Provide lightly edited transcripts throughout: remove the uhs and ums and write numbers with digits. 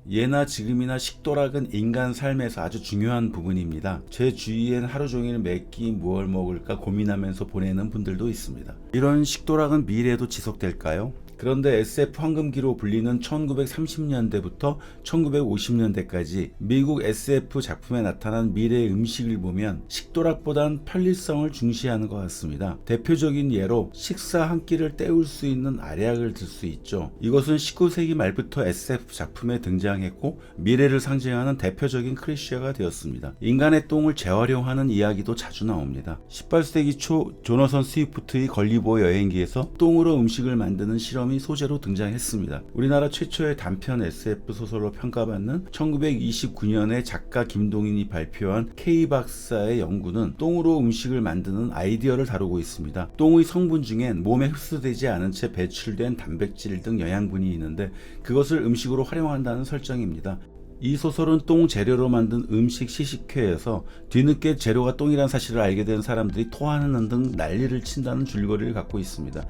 예나 지금이나 식도락은 인간 삶에서 아주 중요한 부분입니다. 제 주위엔 하루 종일 몇 끼 무얼 먹을까 고민하면서 보내는 분들도 있습니다. 이런 식도락은 미래에도 지속될까요? 그런데 SF 황금기로 불리는 1930년대부터 1950년대까지 미국 SF 작품에 나타난 미래의 음식을 보면 식도락보단 편리성을 중시하는 것 같습니다. 대표적인 예로 식사 한 끼를 때울 수 있는 알약을 들 수 있죠. 이것은 19세기 말부터 SF 작품에 등장했고 미래를 상징하는 대표적인 클리셰가 되었습니다. 인간의 똥을 재활용하는 이야기도 자주 나옵니다. 18세기 초 조너선 스위프트의 걸리버 여행기에서 똥으로 음식을 만드는 실험이 소재로 등장했습니다. 우리나라 최초의 단편 SF 소설로 평가받는 1929년에 작가 김동인이 발표한 K박사의 연구는 똥으로 음식을 만드는 아이디어를 다루고 있습니다. 똥의 성분 중엔 몸에 흡수되지 않은 채 배출된 단백질 등 영양분이 있는데 그것을 음식으로 활용한다는 설정입니다. 이 소설은 똥 재료로 만든 음식 시식회에서 뒤늦게 재료가 똥이란 사실을 알게 된 사람들이 토하는 등 난리를 친다는 줄거리를 갖고 있습니다.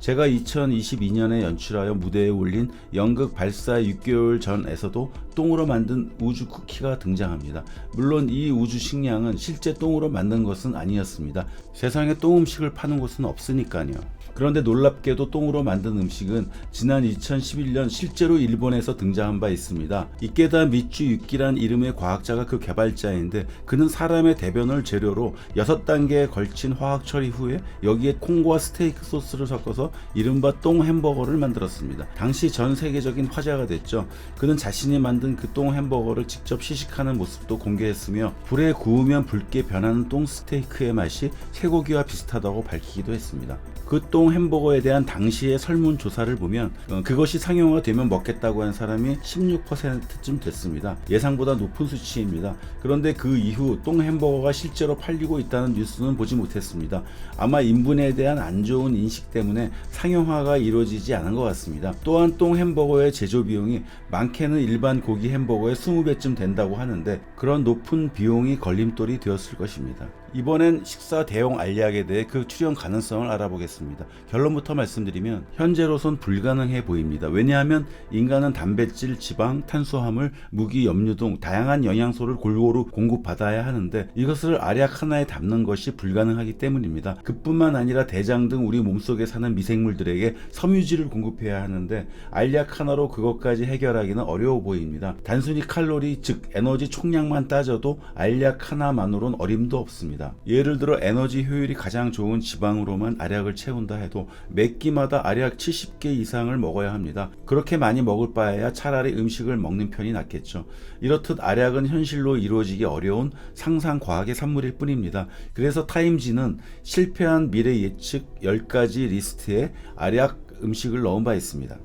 제가 2022년에 연출하여 무대에 올린 연극 발사 6개월 전에서도 똥으로 만든 우주 쿠키가 등장합니다. 물론 이 우주 식량은 실제 똥으로 만든 것은 아니었습니다. 세상에 똥 음식을 파는 곳은 없으니까요. 그런데 놀랍게도 똥으로 만든 음식은 지난 2011년 실제로 일본에서 등장한 바 있습니다. 이케다 미츠 유키란 이름의 과학자가 그 개발자인데 그는 사람의 대변을 재료로 6단계에 걸친 화학 처리 후에 여기에 콩과 스테이크 소스를 섞어서 이른바 똥 햄버거를 만들었습니다. 당시 전 세계적인 화제가 됐죠. 그는 자신이 만든 그 똥 햄버거를 직접 시식하는 모습도 공개했으며 불에 구우면 붉게 변하는 똥 스테이크의 맛이 쇠고기와 비슷하다고 밝히기도 했습니다. 그 똥 햄버거에 대한 당시의 설문조사를 보면 그것이 상용화되면 먹겠다고 한 사람이 16%쯤 됐습니다. 예상보다 높은 수치입니다. 그런데 그 이후 똥 햄버거가 실제로 팔리고 있다는 뉴스는 보지 못했습니다. 아마 인분에 대한 안 좋은 인식 때문에 상용화가 이루어지지 않은 것 같습니다. 또한 똥 햄버거의 제조 비용이 많게는 일반 고기 햄버거의 20배쯤 된다고 하는데 그런 높은 비용이 걸림돌이 되었을 것입니다. 이번엔 식사 대용 알약에 대해 그 출현 가능성을 알아보겠습니다. 결론부터 말씀드리면 현재로선 불가능해 보입니다. 왜냐하면 인간은 단백질, 지방, 탄수화물, 무기, 염류 등 다양한 영양소를 골고루 공급받아야 하는데 이것을 알약 하나에 담는 것이 불가능하기 때문입니다. 그뿐만 아니라 대장 등 우리 몸속에 사는 미생물들에게 섬유질을 공급해야 하는데 알약 하나로 그것까지 해결하기는 어려워 보입니다. 단순히 칼로리, 즉 에너지 총량만 따져도 알약 하나만으로는 어림도 없습니다. 예를 들어 에너지 효율이 가장 좋은 지방으로만 알약을 채운다 해도 몇 끼마다 알약 70개 이상을 먹어야 합니다. 그렇게 많이 먹을 바에야 차라리 음식을 먹는 편이 낫겠죠. 이렇듯 알약은 현실로 이루어지기 어려운 상상 과학의 산물일 뿐입니다. 그래서 타임지는 실패한 미래 예측 10가지 리스트에 알약 음식을 넣은 바 있습니다.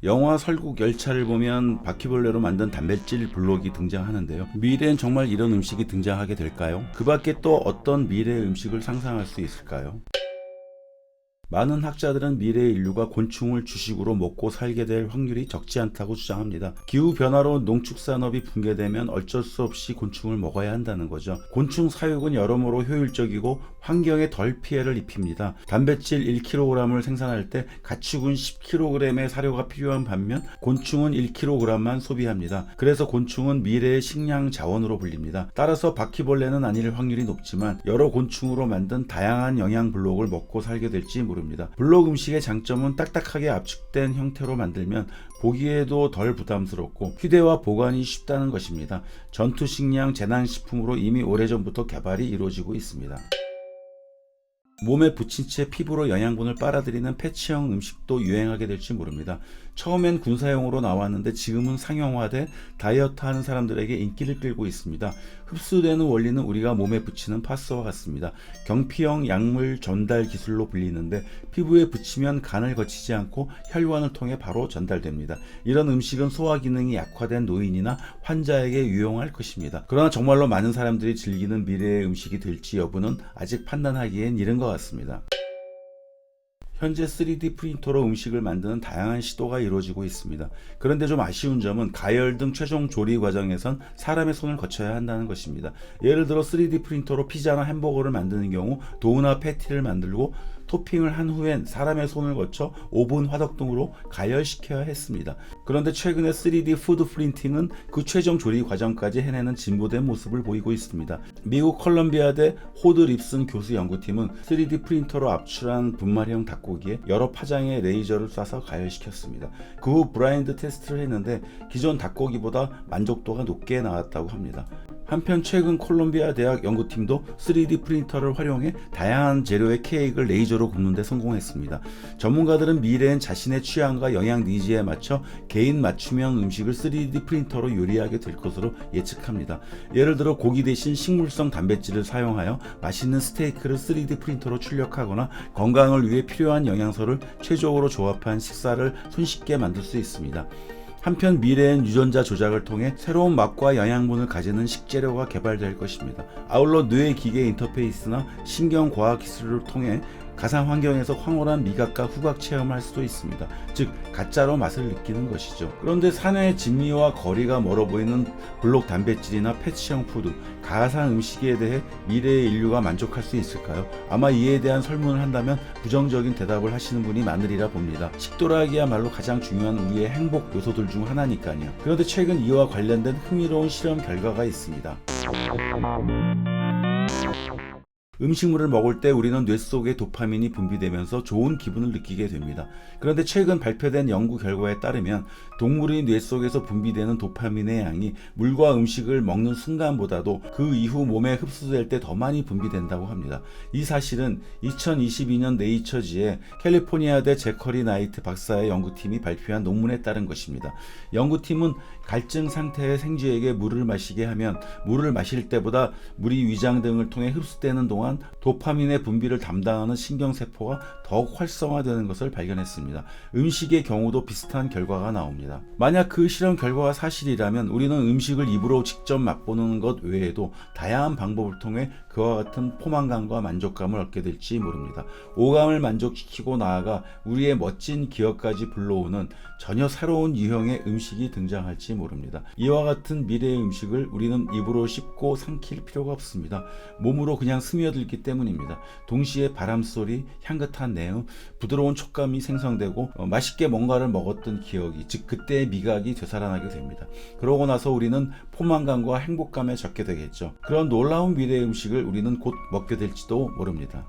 영화 설국 열차를 보면 바퀴벌레로 만든 단백질 블록이 등장하는데요. 미래엔 정말 이런 음식이 등장하게 될까요? 그 밖에 또 어떤 미래의 음식을 상상할 수 있을까요? 많은 학자들은 미래의 인류가 곤충을 주식으로 먹고 살게 될 확률이 적지 않다고 주장합니다. 기후변화로 농축산업이 붕괴되면 어쩔 수 없이 곤충을 먹어야 한다는 거죠. 곤충 사육은 여러모로 효율적이고 환경에 덜 피해를 입힙니다. 단백질 1kg을 생산할 때 가축은 10kg의 사료가 필요한 반면 곤충은 1kg만 소비합니다. 그래서 곤충은 미래의 식량 자원으로 불립니다. 따라서 바퀴벌레는 아닐 확률이 높지만 여러 곤충으로 만든 다양한 영양 블록을 먹고 살게 될지 모릅니다. 블록 음식의 장점은 딱딱하게 압축된 형태로 만들면 보기에도 덜 부담스럽고 휴대와 보관이 쉽다는 것입니다. 전투 식량, 재난식품으로 이미 오래전부터 개발이 이루어지고 있습니다. 몸에 붙인 채 피부로 영양분을 빨아들이는 패치형 음식도 유행하게 될지 모릅니다. 처음엔 군사용으로 나왔는데 지금은 상용화돼 다이어트 하는 사람들에게 인기를 끌고 있습니다. 흡수되는 원리는 우리가 몸에 붙이는 파스와 같습니다. 경피형 약물 전달 기술로 불리는데 피부에 붙이면 간을 거치지 않고 혈관을 통해 바로 전달됩니다. 이런 음식은 소화 기능이 약화된 노인이나 환자에게 유용할 것입니다. 그러나 정말로 많은 사람들이 즐기는 미래의 음식이 될지 여부는 아직 판단하기엔 이른 것 같습니다. 현재 3D 프린터로 음식을 만드는 다양한 시도가 이루어지고 있습니다. 그런데 좀 아쉬운 점은 가열 등 최종 조리 과정에선 사람의 손을 거쳐야 한다는 것입니다. 예를 들어 3D 프린터로 피자나 햄버거를 만드는 경우 도우나 패티를 만들고 토핑을 한 후엔 사람의 손을 거쳐 오븐 화덕 등으로 가열시켜야 했습니다. 그런데 최근에 3D 푸드 프린팅은 그 최종 조리 과정까지 해내는 진보된 모습을 보이고 있습니다. 미국 컬럼비아대 호드 립슨 교수 연구팀은 3D 프린터로 압출한 분말형 닭고기에 여러 파장의 레이저를 쏴서 가열시켰습니다. 그 후 브라인드 테스트를 했는데 기존 닭고기보다 만족도가 높게 나왔다고 합니다. 한편 최근 콜롬비아 대학 연구팀도 3D 프린터를 활용해 다양한 재료의 케이크를 레이저로 굽는 데 성공했습니다. 전문가들은 미래엔 자신의 취향과 영양 니즈에 맞춰 개인 맞춤형 음식을 3D 프린터로 요리하게 될 것으로 예측합니다. 예를 들어 고기 대신 식물성 단백질을 사용하여 맛있는 스테이크를 3D 프린터로 출력하거나 건강을 위해 필요한 영양소를 최적으로 조합한 식사를 손쉽게 만들 수 있습니다. 한편 미래엔 유전자 조작을 통해 새로운 맛과 영양분을 가지는 식재료가 개발될 것입니다. 아울러 뇌 기계 인터페이스나 신경과학 기술을 통해 가상 환경에서 황홀한 미각과 후각 체험을 할 수도 있습니다. 즉 가짜로 맛을 느끼는 것이죠. 그런데 사내의 진미와 거리가 멀어 보이는 블록 단백질이나 패치형 푸드, 가상 음식에 대해 미래의 인류가 만족할 수 있을까요? 아마 이에 대한 설문을 한다면 부정적인 대답을 하시는 분이 많으리라 봅니다. 식도락이야말로 가장 중요한 우리의 행복 요소들 중 하나니까요. 그런데 최근 이와 관련된 흥미로운 실험 결과가 있습니다. 음식물을 먹을 때 우리는 뇌 속에 도파민이 분비되면서 좋은 기분을 느끼게 됩니다. 그런데 최근 발표된 연구 결과에 따르면 동물의 뇌 속에서 분비되는 도파민의 양이 물과 음식을 먹는 순간보다도 그 이후 몸에 흡수될 때 더 많이 분비된다고 합니다. 이 사실은 2022년 네이처지의 캘리포니아대 제커리 나이트 박사의 연구팀이 발표한 논문에 따른 것입니다. 연구팀은 갈증 상태의 생쥐에게 물을 마시게 하면 물을 마실 때보다 물이 위장 등을 통해 흡수되는 동안 도파민의 분비를 담당하는 신경세포가 더욱 활성화되는 것을 발견했습니다. 음식의 경우도 비슷한 결과가 나옵니다. 만약 그 실험 결과가 사실이라면 우리는 음식을 입으로 직접 맛보는 것 외에도 다양한 방법을 통해 그와 같은 포만감과 만족감을 얻게 될지 모릅니다. 오감을 만족시키고 나아가 우리의 멋진 기억까지 불러오는 전혀 새로운 유형의 음식이 등장할지 모릅니다. 이와 같은 미래의 음식을 우리는 입으로 씹고 삼킬 필요가 없습니다. 몸으로 그냥 스며들기 때문입니다. 동시에 바람소리, 향긋한 내음, 부드러운 촉감이 생성되고 맛있게 뭔가를 먹었던 기억이, 즉 그때의 미각이 되살아나게 됩니다. 그러고 나서 우리는 포만감과 행복감에 젖게 되겠죠. 그런 놀라운 미래의 음식을 우리는 곧 먹게 될지도 모릅니다.